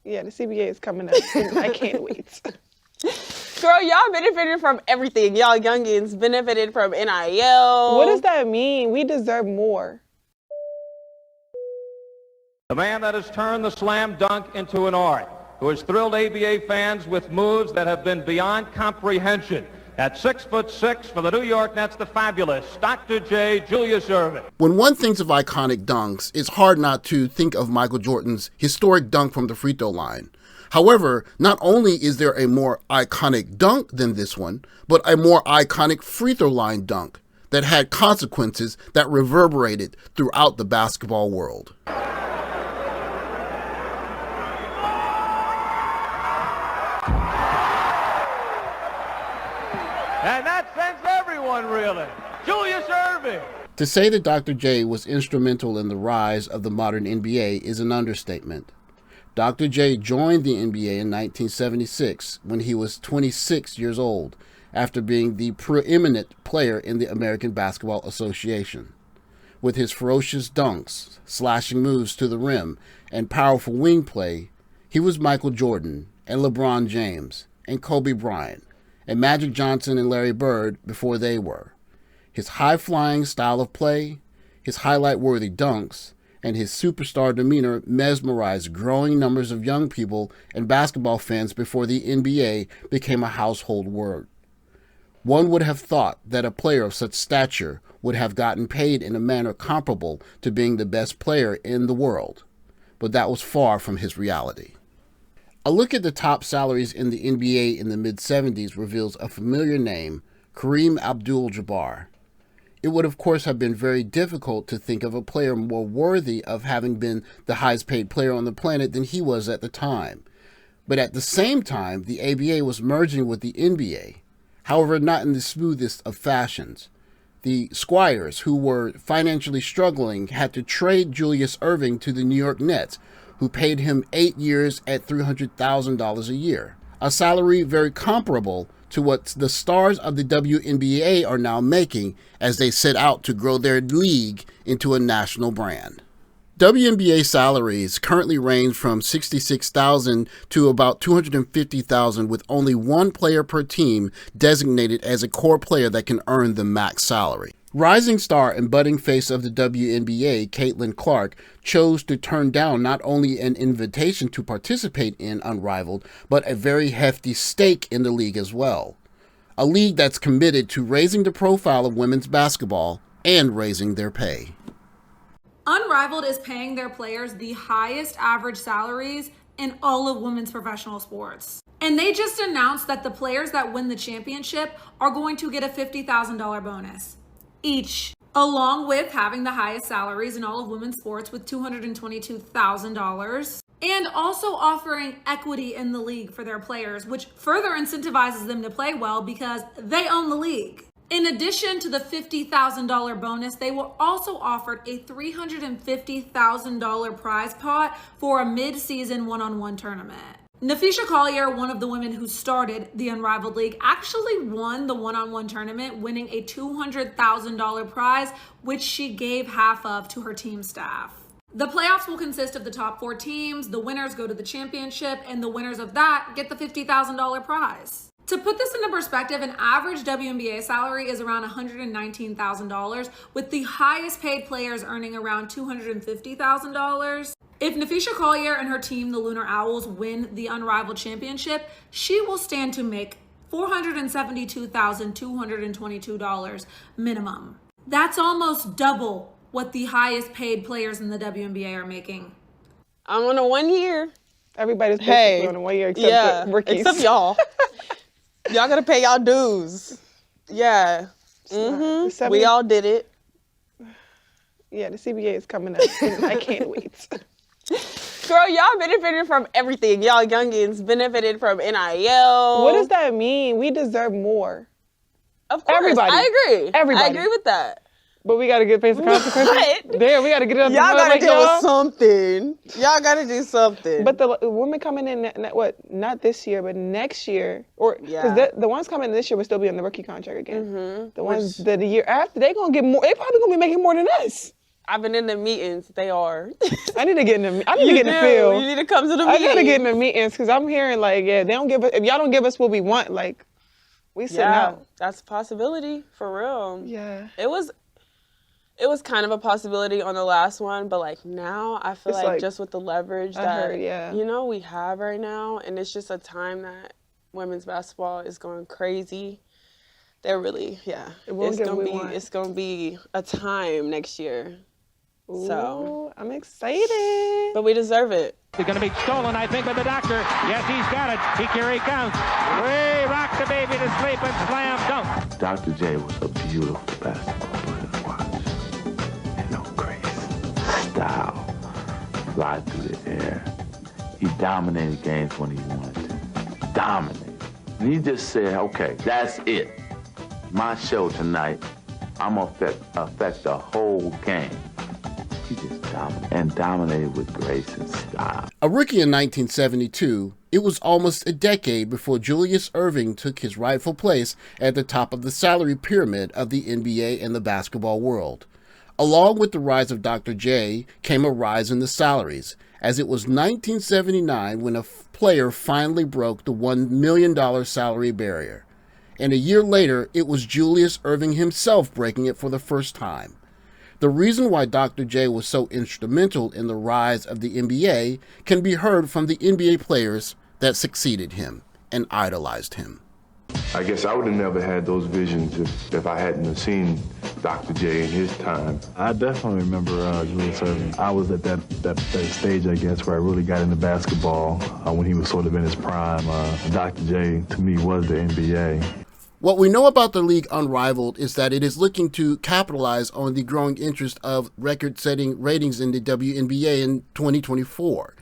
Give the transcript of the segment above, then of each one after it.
Yeah, the CBA is coming up. I can't wait. Girl, y'all benefited from everything. Y'all youngins benefited from NIL. What does that mean? We deserve more. The man that has turned the slam dunk into an art, who has thrilled ABA fans with moves that have been beyond comprehension. At 6'6" for the New York Nets, the fabulous Dr. J. Julius Erving. When one thinks of iconic dunks, it's hard not to think of Michael Jordan's historic dunk from the free throw line. However, not only is there a more iconic dunk than this one, but a more iconic free throw line dunk that had consequences that reverberated throughout the basketball world. And that sends everyone reeling. Julius Erving. To say that Dr. J was instrumental in the rise of the modern NBA is an understatement. Dr. J joined the NBA in 1976 when he was 26 years old, after being the preeminent player in the American Basketball Association. With his ferocious dunks, slashing moves to the rim, and powerful wing play, he was Michael Jordan and LeBron James and Kobe Bryant and Magic Johnson and Larry Bird before they were. His high-flying style of play, his highlight-worthy dunks, and his superstar demeanor mesmerized growing numbers of young people and basketball fans before the NBA became a household word. One would have thought that a player of such stature would have gotten paid in a manner comparable to being the best player in the world, but that was far from his reality. A look at the top salaries in the NBA in the mid-70s reveals a familiar name, Kareem Abdul-Jabbar. It would of course have been very difficult to think of a player more worthy of having been the highest paid player on the planet than he was at the time. But at the same time, the ABA was merging with the NBA. However, not in the smoothest of fashions. The Squires, who were financially struggling, had to trade Julius Erving to the New York Nets, who paid him 8 years at $300,000 a year, a salary very comparable to what the stars of the WNBA are now making as they set out to grow their league into a national brand. WNBA salaries currently range from $66,000 to about $250,000, with only one player per team designated as a core player that can earn the max salary. Rising star and budding face of the WNBA, Caitlin Clark, chose to turn down not only an invitation to participate in Unrivaled, but a very hefty stake in the league as well. A league that's committed to raising the profile of women's basketball and raising their pay. Unrivaled is paying their players the highest average salaries in all of women's professional sports. And they just announced that the players that win the championship are going to get a $50,000 bonus each, along with having the highest salaries in all of women's sports with $222,000, and also offering equity in the league for their players, which further incentivizes them to play well because they own the league. In addition to the $50,000 bonus, they were also offered a $350,000 prize pot for a mid-season one-on-one tournament. Nafisha Collier, one of the women who started the Unrivaled League, actually won the one-on-one tournament, winning a $200,000 prize, which she gave half of to her team staff. The playoffs will consist of the top 4 teams, the winners go to the championship, and the winners of that get the $50,000 prize. To put this into perspective, an average WNBA salary is around $119,000, with the highest paid players earning around $250,000. If Nafisha Collier and her team, the Lunar Owls, win the Unrivaled Championship, she will stand to make $472,222 minimum. That's almost double what the highest paid players in the WNBA are making. I'm on a 1 year. Everybody's basically on a 1 year except the rookies. Except y'all. Y'all gotta pay y'all dues. Yeah. Mm-hmm. We all did it. Yeah, the CBA is coming up. I can't wait. Girl, y'all benefited from everything. Y'all youngins benefited from NIL. What does that mean? We deserve more. Of course. Everybody. I agree. Everybody. I agree with that. But we got to get paid some consequences. Damn, we got to get it up. Y'all got to do something. Y'all got to do something. But the women coming in, not this year, but next year. Because the ones coming in this year will still be on the rookie contract again. Mm-hmm. The ones that the year after, they going to get more. They probably going to be making more than us. I've been in the meetings. They are. I need to get in the field. You need to come to the I meetings. gotta get in the meetings because I'm hearing like, yeah, they don't give us. If y'all don't give us what we want, like, we sitting out. That's a possibility for real. Yeah. It was kind of a possibility on the last one, but like now I feel like just with the leverage that you know we have right now, and it's just a time that women's basketball is going crazy. They're really, it's gonna be a time next year. Ooh, so I'm excited. But we deserve it. It's going to be stolen, I think, by the doctor. Yes, he's got it. Here he comes. Way rock the baby to sleep and slam dunk. Dr. J was a beautiful basketball player to watch. And no grace, style, fly through the air. He dominated games when he wanted to. Dominated. And he just said, okay, that's it. My show tonight, I'm going to affect the whole game. He just dominated with grace and style. A rookie in 1972, it was almost a decade before Julius Erving took his rightful place at the top of the salary pyramid of the NBA and the basketball world. Along with the rise of Dr. J came a rise in the salaries, as it was 1979 when a player finally broke the $1 million salary barrier. And a year later, it was Julius Erving himself breaking it for the first time. The reason why Dr. J was so instrumental in the rise of the NBA can be heard from the NBA players that succeeded him and idolized him. I guess I would have never had those visions if I hadn't have seen Dr. J in his time. I definitely remember Julius Erving. I was at that stage, I guess, where I really got into basketball when he was sort of in his prime. Dr. J, to me, was the NBA. What we know about the league Unrivaled is that it is looking to capitalize on the growing interest of record-setting ratings in the WNBA in 2024,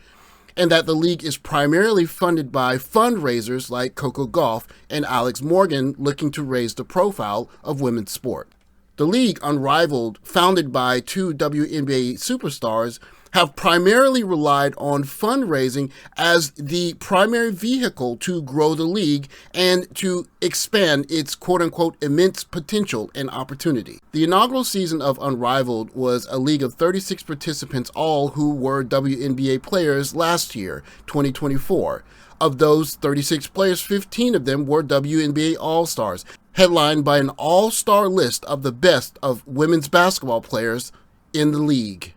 and that the league is primarily funded by fundraisers like Coco Gauff and Alex Morgan looking to raise the profile of women's sport. The league Unrivaled, founded by two WNBA superstars, have primarily relied on fundraising as the primary vehicle to grow the league and to expand its quote-unquote immense potential and opportunity. The inaugural season of Unrivaled was a league of 36 participants, all who were WNBA players last year, 2024. Of those 36 players, 15 of them were WNBA All-Stars, headlined by an all-star list of the best of women's basketball players in the league.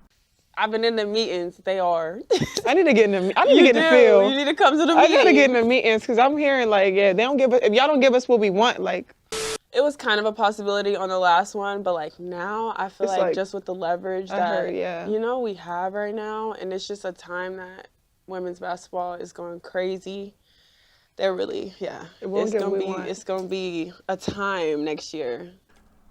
I've been in the meetings. They are. I need to get in the field. You need to come to the meetings. I gotta get in the meetings because I'm hearing like, yeah, they don't give us. If y'all don't give us what we want, like. It was kind of a possibility on the last one, but like now I feel like just with the leverage that you know we have right now, and it's just a time that women's basketball is going crazy. They're really, it's gonna be a time next year.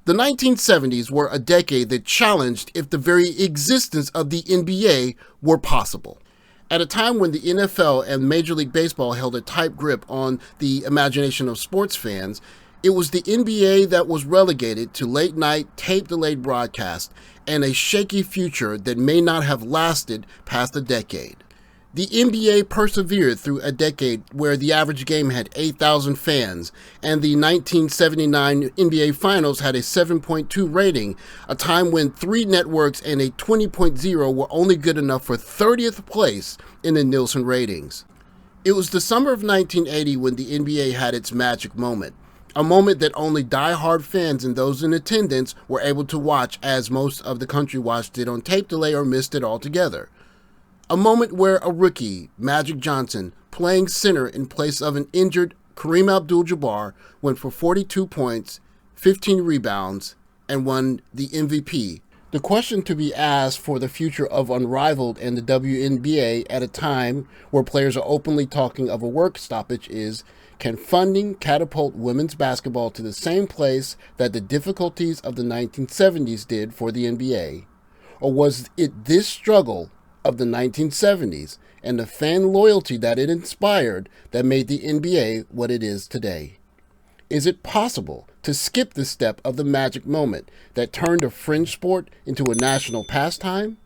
The 1970s were a decade that challenged if the very existence of the NBA were possible. At a time when the NFL and Major League Baseball held a tight grip on the imagination of sports fans, it was the NBA that was relegated to late-night, tape-delayed broadcast and a shaky future that may not have lasted past a decade. The NBA persevered through a decade where the average game had 8,000 fans, and the 1979 NBA Finals had a 7.2 rating, a time when 3 networks and a 20.0 were only good enough for 30th place in the Nielsen ratings. It was the summer of 1980 when the NBA had its magic moment, a moment that only die-hard fans and those in attendance were able to watch, as most of the country watched it on tape delay or missed it altogether. A moment where a rookie, Magic Johnson, playing center in place of an injured Kareem Abdul-Jabbar, went for 42 points, 15 rebounds, and won the MVP. The question to be asked for the future of Unrivaled and the WNBA at a time where players are openly talking of a work stoppage is, can funding catapult women's basketball to the same place that the difficulties of the 1970s did for the NBA? Or was it this struggle of the 1970s and the fan loyalty that it inspired that made the NBA what it is today? Is it possible to skip the step of the magic moment that turned a fringe sport into a national pastime?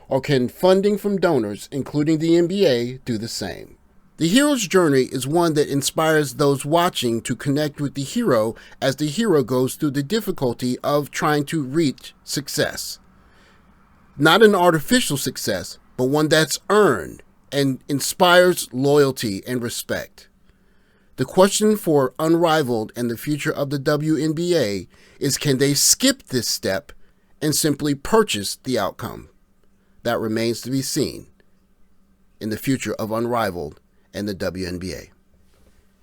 Or can funding from donors, including the NBA, do the same? The hero's journey is one that inspires those watching to connect with the hero as the hero goes through the difficulty of trying to reach success. Not an artificial success, but one that's earned and inspires loyalty and respect. The question for Unrivaled and the future of the WNBA is, can they skip this step and simply purchase the outcome? That remains to be seen in the future of Unrivaled and the WNBA.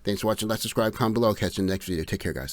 Thanks for watching. Like, subscribe, comment below. Catch you in the next video. Take care, guys.